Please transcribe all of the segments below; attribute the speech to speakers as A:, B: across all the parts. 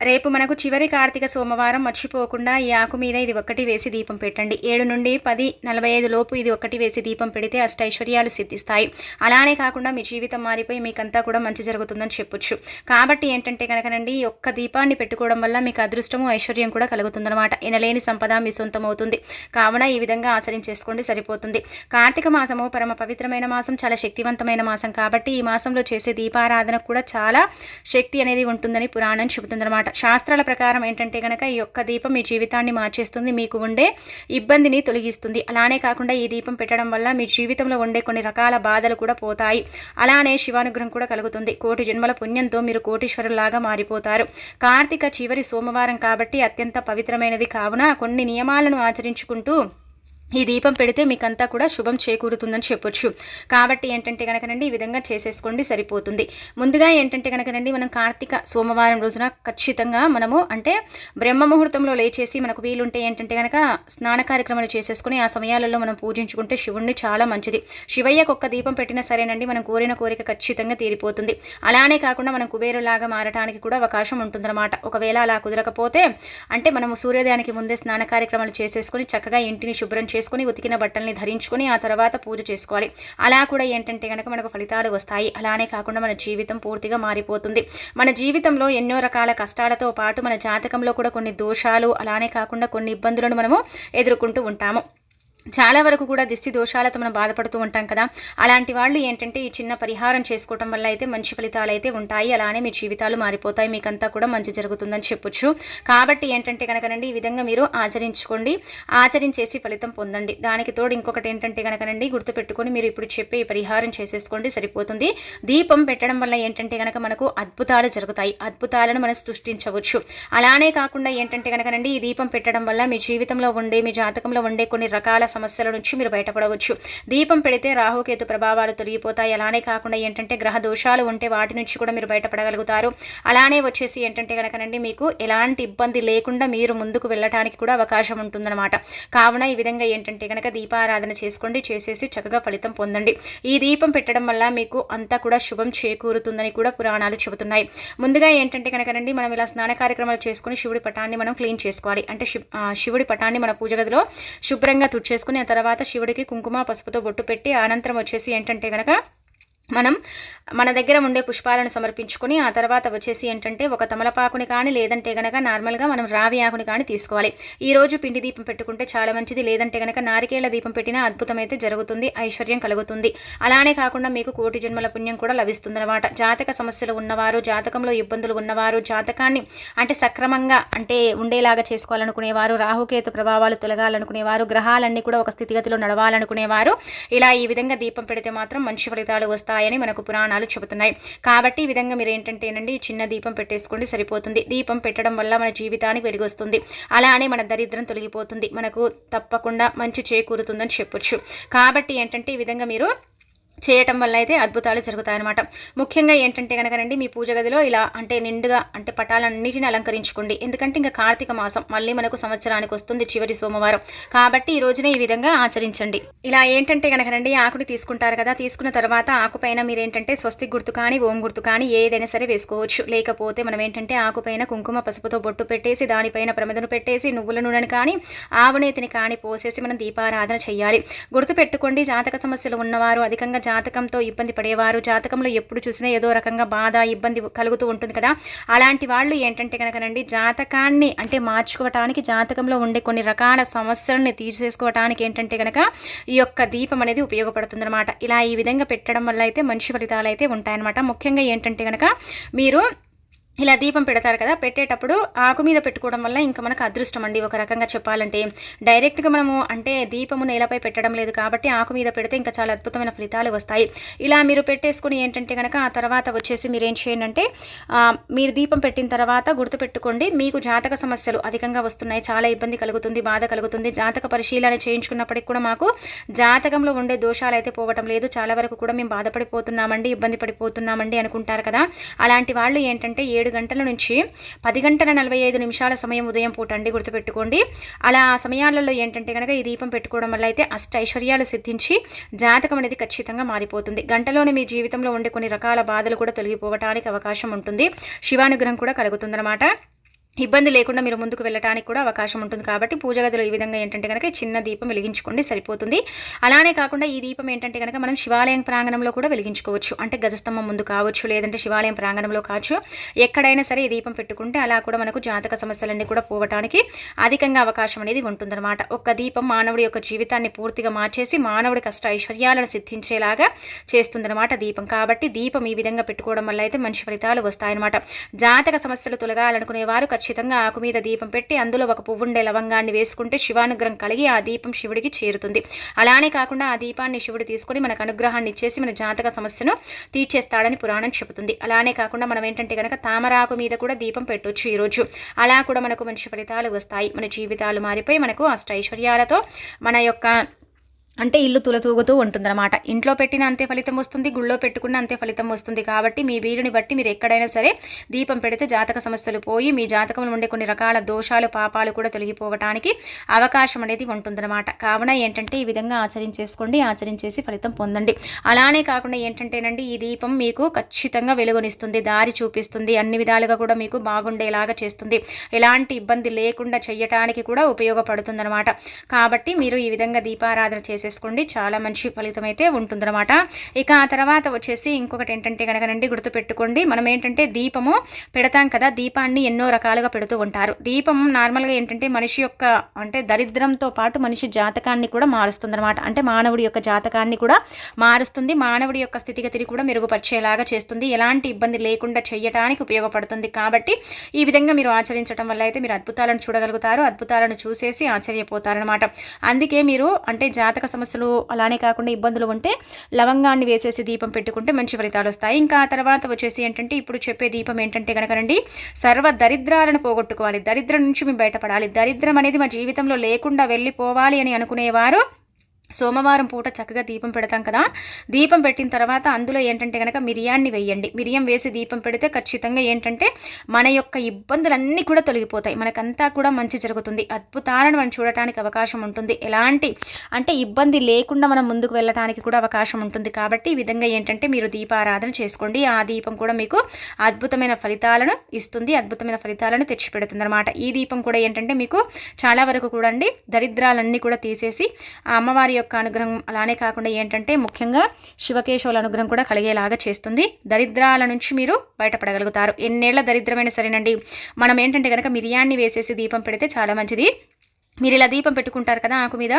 A: రేపు మనకు చివరి కార్తీక సోమవారం మర్చిపోకుండా ఈ ఆకు మీద ఇది ఒక్కటి వేసి దీపం పెట్టండి. 7 నుండి 10:45 లోపు ఇది ఒక్కటి వేసి దీపం పెడితే అష్టైశ్వర్యాలు సిద్ధిస్తాయి. అలానే కాకుండా మీ జీవితం మారిపోయి మీకంతా కూడా మంచి జరుగుతుందని చెప్పొచ్చు. కాబట్టి ఏంటంటే కనుకనండి, ఈ ఒక్క దీపాన్ని పెట్టుకోవడం వల్ల మీకు అదృష్టము ఐశ్వర్యం కూడా కలుగుతుందన్నమాట. ఎనలేని సంపద మీ సొంతం అవుతుంది. కావున ఈ విధంగా ఆచరించేసుకోండి, సరిపోతుంది. కార్తీక మాసము పరమ పవిత్రమైన మాసం, చాలా శక్తివంతమైన మాసం. కాబట్టి ఈ మాసంలో చేసే దీపారాధనకు కూడా చాలా శక్తి అనేది ఉంటుందని పురాణం చెబుతుందన్నమాట. శాస్త్రాల ప్రకారం ఏంటంటే కనుక ఈ యొక్క దీపం మీ జీవితాన్ని మార్చేస్తుంది, మీకు ఉండే ఇబ్బందిని తొలగిస్తుంది. అలానే కాకుండా ఈ దీపం పెట్టడం వల్ల మీ జీవితంలో ఉండే కొన్ని రకాల బాధలు కూడా పోతాయి. అలానే శివానుగ్రహం కూడా కలుగుతుంది. కోటి జన్మల పుణ్యంతో మీరు కోటీశ్వరులాగా మారిపోతారు. కార్తీక చివరి సోమవారం కాబట్టి అత్యంత పవిత్రమైనది. కావున కొన్ని నియమాలను ఆచరించుకుంటూ ఈ దీపం పెడితే మీకంతా కూడా శుభం చేకూరుతుందని చెప్పొచ్చు. కాబట్టి ఏంటంటే కనుకనండి, ఈ విధంగా చేసేసుకోండి, సరిపోతుంది. ముందుగా ఏంటంటే కనుకనండి, మనం కార్తీక సోమవారం రోజున ఖచ్చితంగా మనము అంటే బ్రహ్మ ముహూర్తంలో లేచేసి మనకు వీలుంటే ఏంటంటే కనుక స్నాన కార్యక్రమాలు చేసేసుకుని ఆ సమయాలలో మనం పూజించుకుంటే శివుణ్ణి చాలా మంచిది. శివయ్యకు ఒక్క దీపం పెట్టినా సరేనండి, మనం కోరిన కోరిక ఖచ్చితంగా తీరిపోతుంది. అలానే కాకుండా మనం కుబేరులాగా మారటానికి కూడా అవకాశం ఉంటుందన్నమాట. ఒకవేళ అలా కుదరకపోతే అంటే మనము సూర్యోదయానికి ముందే స్నాన కార్యక్రమాలు చేసేసుకుని చక్కగా ఇంటిని శుభ్రం చేసుకుని ఉతికిన బట్టల్ని ధరించుకొని ఆ తర్వాత పూజ చేసుకోవాలి. అలా కూడా ఏంటంటే కనుక మనకు ఫలితాలు వస్తాయి. అలానే కాకుండా మన జీవితం పూర్తిగా మారిపోతుంది. మన జీవితంలో ఎన్నో రకాల కష్టాలతో పాటు మన జాతకంలో కూడా కొన్ని దోషాలు, అలానే కాకుండా కొన్ని ఇబ్బందులను మనము ఎదుర్కొంటూ ఉంటాము. చాలా వరకు కూడా దిష్టి దోషాలతో మనం బాధపడుతూ ఉంటాం కదా. అలాంటి వాళ్ళు ఏంటంటే ఈ చిన్న పరిహారం చేసుకోవటం వల్ల అయితే మంచి ఫలితాలు అయితే ఉంటాయి. అలానే మీ జీవితాలు మారిపోతాయి, మీకంతా కూడా మంచి జరుగుతుందని చెప్పొచ్చు. కాబట్టి ఏంటంటే కనుకనండి, ఈ విధంగా మీరు ఆచరించుకోండి, ఆచరించేసి ఫలితం పొందండి. దానికి తోడు ఇంకొకటి ఏంటంటే కనుకనండి, గుర్తుపెట్టుకొని మీరు ఇప్పుడు చెప్పే ఈ పరిహారం చేసేసుకోండి, సరిపోతుంది. దీపం పెట్టడం వల్ల ఏంటంటే కనుక మనకు అద్భుతాలు జరుగుతాయి, అద్భుతాలను మనం సృష్టించవచ్చు. అలానే కాకుండా ఏంటంటే కనుకనండి, ఈ దీపం పెట్టడం వల్ల మీ జీవితంలో ఉండే, మీ జాతకంలో ఉండే కొన్ని రకాల సమస్యల నుంచి మీరు బయటపడవచ్చు. దీపం పెడితే రాహుకేతు ప్రభావాలు తొలగిపోతాయి. అలానే కాకుండా ఏంటంటే గ్రహ దోషాలు ఉంటే వాటి నుంచి కూడా మీరు బయటపడగలుగుతారు. అలానే వచ్చేసి ఏంటంటే కనుకనండి, మీకు ఎలాంటి ఇబ్బంది లేకుండా మీరు ముందుకు వెళ్ళటానికి కూడా అవకాశం ఉంటుందన్నమాట. కావున ఈ విధంగా ఏంటంటే కనుక దీపారాధన చేసుకోండి, చేసేసి చక్కగా ఫలితం పొందండి. ఈ దీపం పెట్టడం వల్ల మీకు అంతా కూడా శుభం చేకూరుతుందని కూడా పురాణాలు చెబుతున్నాయి. ముందుగా ఏంటంటే కనుకనండి, మనం ఇలా స్నాన కార్యక్రమాలు చేసుకుని శివుడి పటాన్ని మనం క్లీన్ చేసుకోవాలి. అంటే శివుడి పటాన్ని మన పూజ గదిలో శుభ్రంగా తుడిచేసుకుని ఆ తర్వాత శివుడికి కుంకుమ పసుపుతో బొట్టు పెట్టి అనంతరం వచ్చేసి ఏంటంటే కనుక మనం మన దగ్గర ఉండే పుష్పాలను సమర్పించుకొని ఆ తర్వాత వచ్చేసి ఏంటంటే ఒక తమలపాకుని కానీ లేదంటే కనుక నార్మల్గా మనం రావి ఆకుని కానీ తీసుకోవాలి. ఈరోజు పిండి దీపం పెట్టుకుంటే చాలా మంచిది. లేదంటే కనుక నారికేళ్ల దీపం పెట్టినా అద్భుతమైతే జరుగుతుంది, ఐశ్వర్యం కలుగుతుంది. అలానే కాకుండా మీకు కోటి జన్మల పుణ్యం కూడా లభిస్తుందన్నమాట. జాతక సమస్యలు ఉన్నవారు, జాతకంలో ఇబ్బందులు ఉన్నవారు, జాతకాన్ని అంటే సక్రమంగా అంటే ఉండేలాగా చేసుకోవాలనుకునేవారు, రాహుకేతు ప్రభావాలు తొలగాలనుకునేవారు, గ్రహాలన్నీ కూడా ఒక స్థితిగతిలో నడవాలనుకునేవారు ఇలా ఈ విధంగా దీపం పెడితే మాత్రం మంచి ఫలితాలు వస్తాయి అని మనకు పురాణాలు చెబుతున్నాయి. కాబట్టి ఈ విధంగా మీరు ఏంటంటేనండి, చిన్న దీపం పెట్టేసుకోండి, సరిపోతుంది. దీపం పెట్టడం వల్ల మన జీవితానికి వెలుగొస్తుంది. అలానే మన దరిద్రం తొలగిపోతుంది, మనకు తప్పకుండా మంచి చేకూరుతుందని చెప్పొచ్చు. కాబట్టి ఏంటంటే ఈ విధంగా మీరు చేయటం వల్ల అయితే అద్భుతాలు జరుగుతాయన్నమాట. ముఖ్యంగా ఏంటంటే కనుకనండి, మీ పూజ గదిలో ఇలా అంటే నిండుగా అంటే పటాలన్నిటిని అలంకరించుకోండి. ఎందుకంటే ఇంకా కార్తీక మాసం మళ్ళీ మనకు సంవత్సరానికి వస్తుంది చివరి సోమవారం. కాబట్టి ఈ రోజున ఈ విధంగా ఆచరించండి. ఇలా ఏంటంటే కనుకనండి, ఆకుని తీసుకుంటారు కదా, తీసుకున్న తర్వాత ఆకుపైన మీరు ఏంటంటే స్వస్తిక్ గుర్తు కానీ ఓం గుర్తు కానీ ఏదైనా సరే వేసుకోవచ్చు. లేకపోతే మనం ఏంటంటే ఆకుపైన కుంకుమ పసుపుతో బొట్టు పెట్టేసి దానిపైన ప్రమిదను పెట్టేసి నువ్వుల నూనెని కానీ ఆవునేతిని కానీ పోసేసి మనం దీపారాధన చేయాలి. గుర్తుపెట్టుకోండి, జాతక సమస్యలు ఉన్నవారు, అధికంగా జాతకంతో ఇబ్బంది పడేవారు, జాతకంలో ఎప్పుడు చూసినా ఏదో రకంగా బాధ ఇబ్బంది కలుగుతూ ఉంటుంది కదా, అలాంటి వాళ్ళు ఏంటంటే కనుకనండి, జాతకాన్ని అంటే మార్చుకోవటానికి, జాతకంలో ఉండే కొన్ని రకాల సమస్యలని తీసేసుకోవటానికి ఏంటంటే కనుక ఈ యొక్క దీపం అనేది ఉపయోగపడుతుందన్నమాట. ఇలా ఈ విధంగా పెట్టడం వల్ల అయితే మంచి ఫలితాలు అయితే ఉంటాయన్నమాట. ముఖ్యంగా ఏంటంటే కనుక మీరు ఇలా దీపం పెడతారు కదా, పెట్టేటప్పుడు ఆకు మీద పెట్టుకోవడం వల్ల ఇంకా మనకు అదృష్టం అండి. ఒక రకంగా చెప్పాలంటే డైరెక్ట్గా మనము అంటే దీపము నేలపై పెట్టడం లేదు కాబట్టి ఆకు మీద పెడితే ఇంకా చాలా అద్భుతమైన ఫలితాలు వస్తాయి. ఇలా మీరు పెట్టేసుకుని ఏంటంటే కనుక ఆ తర్వాత వచ్చేసి మీరు ఏం చేయండి అంటే మీరు దీపం పెట్టిన తర్వాత గుర్తుపెట్టుకోండి, మీకు జాతక సమస్యలు అధికంగా వస్తున్నాయి, చాలా ఇబ్బంది కలుగుతుంది, బాధ కలుగుతుంది, జాతక పరిశీలన చేయించుకున్నప్పటికి కూడా మాకు జాతకంలో ఉండే దోషాలు అయితే పోవటం లేదు, చాలా వరకు కూడా మేము బాధపడిపోతున్నామండి, ఇబ్బంది పడిపోతున్నామండి అనుకుంటారు కదా. అలాంటి వాళ్ళు ఏంటంటే 7 గంటల నుంచి 10:45 సమయం ఉదయం పూట అండి, గుర్తుపెట్టుకోండి. అలా ఆ సమయాలలో ఏంటంటే కనుక ఈ దీపం పెట్టుకోవడం వల్ల అయితే ఐశ్వర్యాలు సిద్ధించి జాతకం అనేది ఖచ్చితంగా మారిపోతుంది. గంటలోనే మీ జీవితంలో ఉండే కొన్ని రకాల బాధలు కూడా తొలగిపోవటానికి అవకాశం ఉంటుంది, శివానుగ్రహం కూడా కలుగుతుందన్నమాట. ఇబ్బంది లేకుండా మీరు ముందుకు వెళ్ళడానికి కూడా అవకాశం ఉంటుంది. కాబట్టి పూజ గదిలో ఈ విధంగా ఏంటంటే కనుక చిన్న దీపం వెలిగించుకోండి, సరిపోతుంది. అలానే కాకుండా ఈ దీపం ఏంటంటే కనుక మనం శివాలయం ప్రాంగణంలో కూడా వెలిగించుకోవచ్చు. అంటే గజస్తంభం ముందు కావచ్చు, లేదంటే శివాలయం ప్రాంగణంలో కావచ్చు, ఎక్కడైనా సరే ఈ దీపం పెట్టుకుంటే అలా కూడా మనకు జాతక సమస్యలన్నీ కూడా పోవటానికి అధికంగా అవకాశం అనేది ఉంటుందన్నమాట. ఒక్క దీపం మానవుడి యొక్క జీవితాన్ని పూర్తిగా మార్చేసి మానవుడి కష్ట ఐశ్వర్యాలను సిద్ధించేలాగా చేస్తుందన్నమాట దీపం. కాబట్టి దీపం ఈ విధంగా పెట్టుకోవడం వల్ల అయితే మంచి ఫలితాలు వస్తాయన్నమాట. జాతక సమస్యలు తొలగాలనుకునే వారు ఖచ్చితంగా ఆకు మీద దీపం పెట్టి అందులో ఒక పువ్వుండే లవంగాన్ని వేసుకుంటే శివానుగ్రహం కలిగి ఆ దీపం శివుడికి చేరుతుంది. అలానే కాకుండా ఆ దీపాన్ని శివుడు తీసుకొని మనకు అనుగ్రహాన్ని ఇచ్చేసి మన జాతక సమస్యను తీర్చేస్తాడని పురాణం చెబుతుంది. అలానే కాకుండా మనం ఏంటంటే కనుక తామరాకు మీద కూడా దీపం పెట్టొచ్చు ఈరోజు. అలా కూడా మనకు మంచి ఫలితాలు వస్తాయి. మన జీవితాలు మారిపోయి మనకు అష్టైశ్వర్యాలతో మన యొక్క అంటే ఇల్లు తులతూగుతూ ఉంటుందన్నమాట. ఇంట్లో పెట్టిన అంతే ఫలితం వస్తుంది, గుళ్ళో పెట్టుకున్న అంతే ఫలితం వస్తుంది. కాబట్టి మీ వీలుని బట్టి మీరు ఎక్కడైనా సరే దీపం పెడితే జాతక సమస్యలు పోయి మీ జాతకంలో ఉండే కొన్ని రకాల దోషాలు పాపాలు కూడా తొలగిపోవడానికి అవకాశం అనేది ఉంటుందన్నమాట. కావున ఏంటంటే ఈ విధంగా ఆచరించేసుకోండి, ఆచరించేసి ఫలితం పొందండి. అలానే కాకుండా ఏంటంటేనండి ఈ దీపం మీకు ఖచ్చితంగా వెలుగునిస్తుంది, దారి చూపిస్తుంది, అన్ని విధాలుగా కూడా మీకు బాగుండేలాగా చేస్తుంది, ఎలాంటి ఇబ్బంది లేకుండా చేయటానికి కూడా ఉపయోగపడుతుందన్నమాట. కాబట్టి మీరు ఈ విధంగా దీపారాధన చేసేసుకోండి, చాలా మంచి ఫలితం అయితే ఉంటుందన్నమాట. ఇక ఆ తర్వాత వచ్చేసి ఇంకొకటి ఏంటంటే కనుకనండి గుర్తుపెట్టుకోండి, మనం ఏంటంటే దీపము పెడతాం కదా, దీపాన్ని ఎన్నో రకాలుగా పెడుతూ ఉంటారు. దీపం నార్మల్గా ఏంటంటే మనిషి యొక్క అంటే దరిద్రంతో పాటు మనిషి జాతకాన్ని కూడా మారుస్తుంది అనమాట. అంటే మానవుడి యొక్క జాతకాన్ని కూడా మారుస్తుంది, మానవుడి యొక్క స్థితిగతిని కూడా మెరుగుపరిచేలాగా చేస్తుంది, ఎలాంటి ఇబ్బంది లేకుండా చేయటానికి ఉపయోగపడుతుంది. కాబట్టి ఈ విధంగా మీరు ఆచరించడం వల్ల అయితే మీరు అద్భుతాలను చూడగలుగుతారు, అద్భుతాలను చూసేసి ఆశ్చర్యపోతారనమాట. అందుకే మీరు అంటే జాతక సమస్యలు అలానే కాకుండా ఇబ్బందులు ఉంటే లవంగాన్ని వేసేసి దీపం పెట్టుకుంటే మంచి ఫలితాలు వస్తాయి. ఇంకా ఆ తర్వాత వచ్చేసి ఏంటంటే ఇప్పుడు చెప్పే దీపం ఏంటంటే కనుకనండి సర్వ దరిద్రాలను పోగొట్టుకోవాలి, దరిద్రం నుంచి మేము బయటపడాలి, దరిద్రం అనేది మా జీవితంలో లేకుండా వెళ్ళిపోవాలి అని అనుకునేవారు సోమవారం పూట చక్కగా దీపం పెడతాం కదా, దీపం పెట్టిన తర్వాత అందులో ఏంటంటే కనుక మిరియాన్ని వేయండి. మిరియం వేసి దీపం పెడితే ఖచ్చితంగా ఏంటంటే మన యొక్క ఇబ్బందులన్నీ కూడా తొలగిపోతాయి, మనకంతా కూడా మంచి జరుగుతుంది, అద్భుతాలను మనం చూడటానికి అవకాశం ఉంటుంది, ఎలాంటి అంటే ఇబ్బంది లేకుండా మనం ముందుకు వెళ్ళటానికి కూడా అవకాశం ఉంటుంది. కాబట్టి ఈ విధంగా ఏంటంటే మీరు దీపారాధన చేసుకోండి, ఆ దీపం కూడా మీకు అద్భుతమైన ఫలితాలను ఇస్తుంది, అద్భుతమైన ఫలితాలను తెచ్చిపెడుతుంది అనమాట. ఈ దీపం కూడా ఏంటంటే మీకు చాలా వరకు కూడా అండి దరిద్రాలన్నీ కూడా తీసేసి ఆ అమ్మవారి యొక్క అనుగ్రహం అలానే కాకుండా ఏంటంటే ముఖ్యంగా శివకేశవుల అనుగ్రహం కూడా కలిగేలాగా చేస్తుంది, దరిద్రాల నుంచి మీరు బయటపడగలుగుతారు. ఎన్నేళ్ల దరిద్రమైనా సరేనండి మనం ఏంటంటే కనుక మిరియాన్ని వేసేసి దీపం పెడితే చాలా మంచిది. మీరు ఇలా దీపం పెట్టుకుంటారు కదా ఆకు మీద,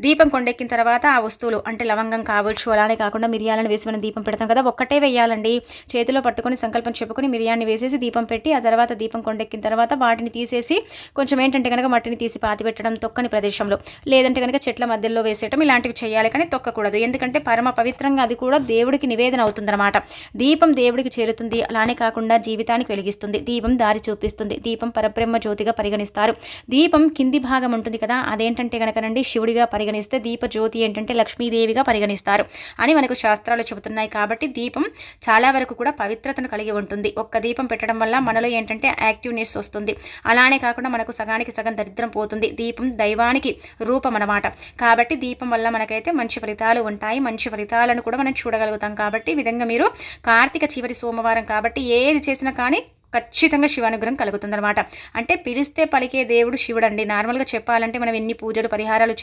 A: దీపం కొండెక్కిన తర్వాత ఆ వస్తువులు అంటే లవంగం కావచ్చు అలానే కాకుండా మిరియాలను వేసి మనం దీపం పెడతాం కదా, ఒక్కటే వేయాలండి. చేతిలో పట్టుకొని సంకల్పం చెప్పుకొని మిరియాన్ని వేసేసి దీపం పెట్టి ఆ తర్వాత దీపం కొండెక్కిన తర్వాత వాటిని తీసేసి కొంచెం ఏంటంటే కనుక మట్టిని తీసి పాతి పెట్టడం తొక్కని ప్రదేశంలో, లేదంటే కనుక చెట్ల మధ్యలో వేసేయడం, ఇలాంటివి చేయాలి కానీ తొక్కకూడదు. ఎందుకంటే పరమ పవిత్రంగా అది కూడా దేవుడికి నివేదన అవుతుందన్నమాట. దీపం దేవుడికి చేరుతుంది, అలానే కాకుండా జీవితానికి వెలిగిస్తుంది, దీపం దారి చూపిస్తుంది, దీపం పరబ్రహ్మ జ్యోతిగా పరిగణిస్తారు. దీపం కింది భాగం ఉంటుంది కదా, అదేంటంటే కనుకనండి శివుడిగా పరిగణిస్తే దీప జ్యోతి ఏంటంటే లక్ష్మీదేవిగా పరిగణిస్తారు అని మనకు శాస్త్రాలు చెబుతున్నాయి. కాబట్టి దీపం చాలా వరకు కూడా పవిత్రతను కలిగి ఉంటుంది. ఒక్క దీపం పెట్టడం వల్ల మనలో ఏంటంటే యాక్టివ్నెస్ వస్తుంది, అలానే కాకుండా మనకు సగానికి సగం దరిద్రం పోతుంది. దీపం దైవానికి రూపం అన్నమాట. కాబట్టి దీపం వల్ల మనకైతే మంచి ఫలితాలు ఉంటాయి, మంచి ఫలితాలను కూడా మనం చూడగలుగుతాం. కాబట్టి ఈ విధంగా మీరు కార్తీక చివరి సోమవారం కాబట్టి ఏది చేసినా కానీ ఖచ్చితంగా శివానుగ్రహం కలుగుతుందన్నమాట. అంటే పిలిస్తే పలికే దేవుడు శివుడు అండి. నార్మల్గా చెప్పాలంటే మనం ఎన్ని పూజలు పరిహారాలు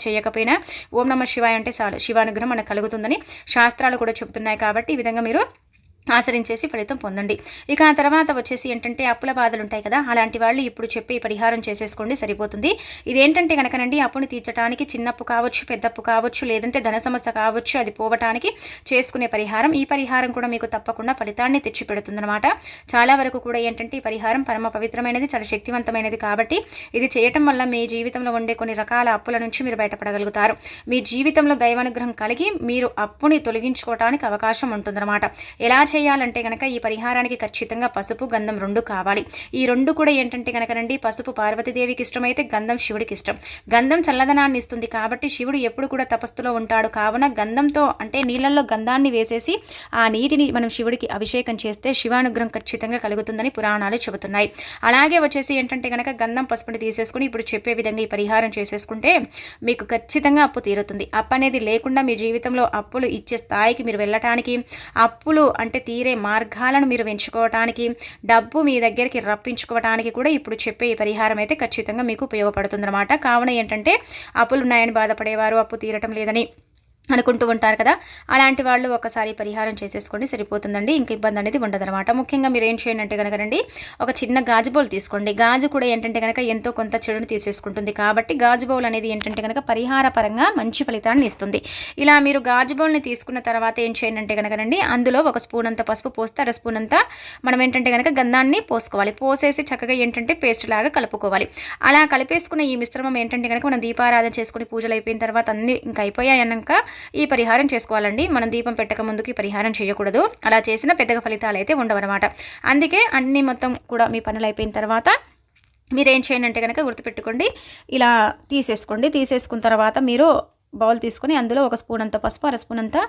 A: చేయకపోయినా ఓం నమః శివాయ అంటే చాలు శివానుగ్రహం మనకు కలుగుతుందని శాస్త్రాలు కూడా చెబుతున్నాయి. కాబట్టి ఈ విధంగా మీరు ఆచరించేసి ఫలితం పొందండి. ఇక ఆ తర్వాత వచ్చేసి ఏంటంటే అప్పుల బాధలు ఉంటాయి కదా, అలాంటి వాళ్ళు ఇప్పుడు చెప్పి పరిహారం చేసేసుకోండి, సరిపోతుంది. ఇదేంటంటే కనుకనండి అప్పుని తీర్చడానికి చిన్నప్పు కావచ్చు, పెద్దప్పు కావచ్చు, లేదంటే ధన సమస్య కావచ్చు, అది పోవటానికి చేసుకునే పరిహారం. ఈ పరిహారం కూడా మీకు తప్పకుండా ఫలితాన్ని తెచ్చిపెడుతుందన్నమాట. చాలా వరకు కూడా ఏంటంటే ఈ పరిహారం పరమ పవిత్రమైనది, చాలా శక్తివంతమైనది. కాబట్టి ఇది చేయటం వల్ల మీ జీవితంలో ఉండే కొన్ని రకాల అప్పుల నుంచి మీరు బయటపడగలుగుతారు. మీ జీవితంలో దైవానుగ్రహం కలిగి మీరు అప్పుని తొలగించుకోవడానికి అవకాశం ఉంటుందన్నమాట. ఎలా చేయాలంటే కనుక ఈ పరిహారానికి ఖచ్చితంగా పసుపు గంధం రెండు కావాలి. ఈ రెండు కూడా ఏంటంటే కనుకనండి పసుపు పార్వతీదేవికి ఇష్టమైతే గంధం శివుడికి ఇష్టం. గంధం చల్లదనాన్ని ఇస్తుంది కాబట్టి శివుడు ఎప్పుడు కూడా తపస్సులో ఉంటాడు. కావున గంధంతో అంటే నీళ్ళల్లో గంధాన్ని వేసేసి ఆ నీటిని మనం శివుడికి అభిషేకం చేస్తే శివానుగ్రహం ఖచ్చితంగా కలుగుతుందని పురాణాలు చెబుతున్నాయి. అలాగే వచ్చేసి ఏంటంటే కనుక గంధం పసుపుని తీసేసుకుని ఇప్పుడు చెప్పే విధంగా ఈ పరిహారం చేసేసుకుంటే మీకు ఖచ్చితంగా అప్పు తీరుతుంది. అప్పు అనేది లేకుండా మీ జీవితంలో అప్పులు ఇచ్చే స్థాయికి మీరు వెళ్ళటానికి, అప్పులు అంటే తీరే మార్గాలను మీరు ఎంచుకోవడానికి, డబ్బు మీ దగ్గరికి రప్పించుకోవడానికి కూడా ఇప్పుడు చెప్పే ఈ పరిహారం అయితే ఖచ్చితంగా మీకు ఉపయోగపడుతుందన్నమాట. కావున ఏంటంటే అప్పులు ఉన్నాయని బాధపడేవారు, అప్పు తీరటం లేదని అనుకుంటూ ఉంటారు కదా, అలాంటి వాళ్ళు ఒకసారి పరిహారం చేసేసుకోండి, సరిపోతుందండి. ఇంక ఇబ్బంది అనేది ఉండదన్నమాట. ముఖ్యంగా మీరు ఏం చేయండి అంటే కనుక రండి, ఒక చిన్న గాజు బౌల్ తీసుకోండి. గాజు కూడా ఏంటంటే కనుక ఎంతో కొంత చెడును తీసేసుకుంటుంది కాబట్టి గాజు బౌల్ అనేది ఏంటంటే కనుక పరిహార పరంగా మంచి ఫలితాన్ని ఇస్తుంది. ఇలా మీరు గాజు బౌల్ని తీసుకున్న తర్వాత ఏం చేయండి అంటే కనుక రండి, అందులో ఒక స్పూన్ అంత పసుపు పోస్తే అర స్పూన్ అంతా మనం ఏంటంటే కనుక గంధాన్ని పోసుకోవాలి. పోసేసి చక్కగా ఏంటంటే పేస్ట్ లాగా కలుపుకోవాలి. అలా కలిపేసుకున్న ఈ మిశ్రమం ఏంటంటే కనుక మనం దీపారాధన చేసుకుని పూజలు అయిపోయిన తర్వాత అన్ని ఇంకా అయిపోయాయి అన్నాక ఈ పరిహారం చేసుకోవాలండి. మనం దీపం పెట్టక ముందుకు ఈ పరిహారం చేయకూడదు. అలా చేసిన పెద్దగా ఫలితాలు అయితే ఉండవన్నమాట. అందుకే అన్ని మొత్తం కూడా మీ పనులు అయిపోయిన తర్వాత మీరేం చేయండి అంటే కనుక గుర్తుపెట్టుకోండి, ఇలా తీసేసుకున్న తర్వాత మీరు బౌల్ తీసుకొని అందులో ఒక స్పూన్ అంత పసుపు, అర స్పూన్ అంతా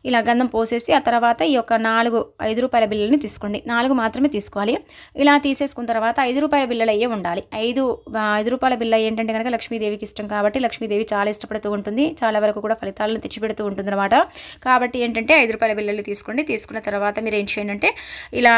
A: ఇలా గంధం పోసేసి ఆ తర్వాత ఈ యొక్క 4 5 రూపాయల బిళ్ళని తీసుకోండి. 4 మాత్రమే తీసుకోవాలి. ఇలా తీసేసుకున్న తర్వాత 5 రూపాయల బిళ్ళలు అయ్యే ఉండాలి. 5 రూపాయల బిళ్ళ ఏంటంటే కనుక లక్ష్మీదేవికి ఇష్టం కాబట్టి లక్ష్మీదేవి చాలా ఇష్టపడుతూ ఉంటుంది, చాలా వరకు కూడా ఫలితాలను తెచ్చిపెడుతూ ఉంటుంది అనమాట. కాబట్టి ఏంటంటే 5 రూపాయల బిళ్ళలు తీసుకోండి. తీసుకున్న తర్వాత మీరు ఏం చేయండి అంటే ఇలా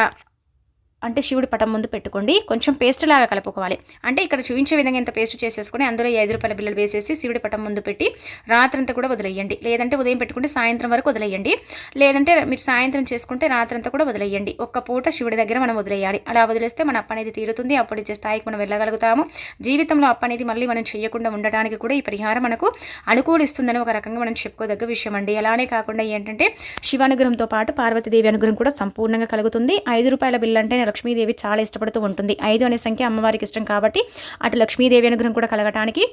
A: అంటే శివుడి పటం ముందు పెట్టుకోండి. కొంచెం పేస్ట్ లాగా కలుపుకోవాలి. అంటే ఇక్కడ చూపించే విధంగా ఇంత పేస్ట్ చేసేసుకొని అందులో 5 రూపాయల బిళ్ళలు వేసేసి శివుడి పటం ముందు పెట్టి రాత్రంతా కూడా వదిలేయండి. లేదంటే ఉదయం పెట్టుకుంటే సాయంత్రం వరకు వదిలేయండి. లేదంటే మీరు సాయంత్రం చేసుకుంటే రాత్రంతా కూడా వదిలేయండి. ఒక్క పూట శివుడి దగ్గర మనం వదిలేయాలి. అలా వదిలేస్తే మన అప్పు అనేది తీరుతుంది. అప్పుడు ఇచ్చే స్థాయికి మనం వెళ్ళగలుగుతాము. జీవితంలో అప్పు అనేది మళ్ళీ మనం చేయకుండా ఉండడానికి కూడా ఈ పరిహారం మనకు అనుకూలిస్తుందని ఒక రకంగా మనం చెప్పుకోదగ్గ విషయం అండి. అలానే కాకుండా ఏంటంటే శివానుగ్రహంతో పాటు పార్వతీదేవి అనుగ్రహం కూడా సంపూర్ణంగా కలుగుతుంది. 5 రూపాయల బిళ్ళ అంటే లక్ష్మీదేవి చాలా ఇష్టపడుతూ ఉంటుంది. 5 అనే సంఖ్య అమ్మవారికి ఇష్టం కాబట్టి అటు లక్ష్మీదేవి అనుగ్రహం కూడా కలగటానికి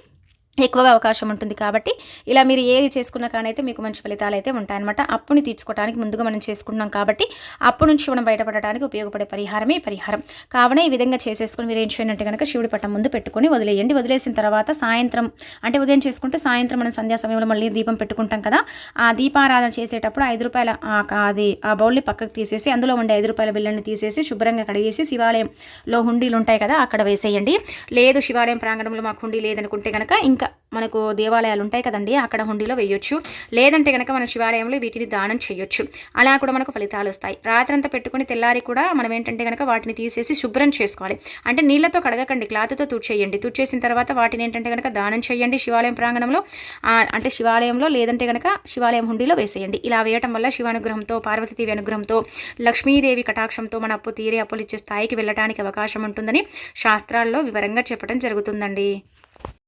A: ఎక్కువగా అవకాశం ఉంటుంది. కాబట్టి ఇలా మీరు ఏది చేసుకున్నా కానైతే మీకు మంచి ఫలితాలు అయితే ఉంటాయన్నమాట. అప్పుని తీర్చుకోవడానికి ముందుగా మనం చేసుకుంటున్నాం కాబట్టి అప్పు నుంచి మనం బయటపడడానికి ఉపయోగపడే పరిహారమే పరిహారం. కావున ఈ విధంగా చేసేసుకుని మీరు ఏం చేయండి అంటే కనుక శివుడి పట్టం ముందు పెట్టుకొని వదిలేయండి. వదిలేసిన తర్వాత సాయంత్రం అంటే ఉదయం చేసుకుంటే సాయంత్రం మనం సంధ్యా సమయంలో మళ్ళీ దీపం పెట్టుకుంటాం కదా, ఆ దీపారాధన చేసేటప్పుడు 5 రూపాయల ఆ బౌల్ని పక్కకు తీసేసి అందులో ఉండే 5 రూపాయల బిళ్ళని తీసేసి శుభ్రంగా కడిగేసి శివాలయంలో హుండీలు ఉంటాయి కదా అక్కడ వేసేయండి. లేదు శివాలయం ప్రాంగణంలో మాకు హుండీ లేదనుకుంటే కనుక ఇంకా మనకు దేవాలయాలు ఉంటాయి కదండి అక్కడ హుండీలో వేయొచ్చు. లేదంటే కనుక మన శివాలయంలో వీటిని దానం చేయొచ్చు. అలా కూడా మనకు ఫలితాలు వస్తాయి. రాత్రంతా పెట్టుకుని తెల్లారి కూడా మనం ఏంటంటే కనుక వాటిని తీసేసి శుభ్రం చేసుకోవాలి. అంటే నీళ్ళతో కడగకండి, క్లాత్తో తుడిచేయండి. తుడిచేసిన తర్వాత వాటిని ఏంటంటే కనుక దానం చేయండి శివాలయం ప్రాంగణంలో, అంటే శివాలయంలో లేదంటే కనుక శివాలయం హుండీలో వేసేయండి. ఇలా వేయటం వల్ల శివానుగ్రహంతో పార్వతీదేవి అనుగ్రహంతో లక్ష్మీదేవి కటాక్షంతో మన అప్పు తీరే అప్పులు ఇచ్చే స్థాయికి వెళ్ళడానికి అవకాశం ఉంటుందని శాస్త్రాల్లో వివరంగా చెప్పడం జరుగుతుందండి.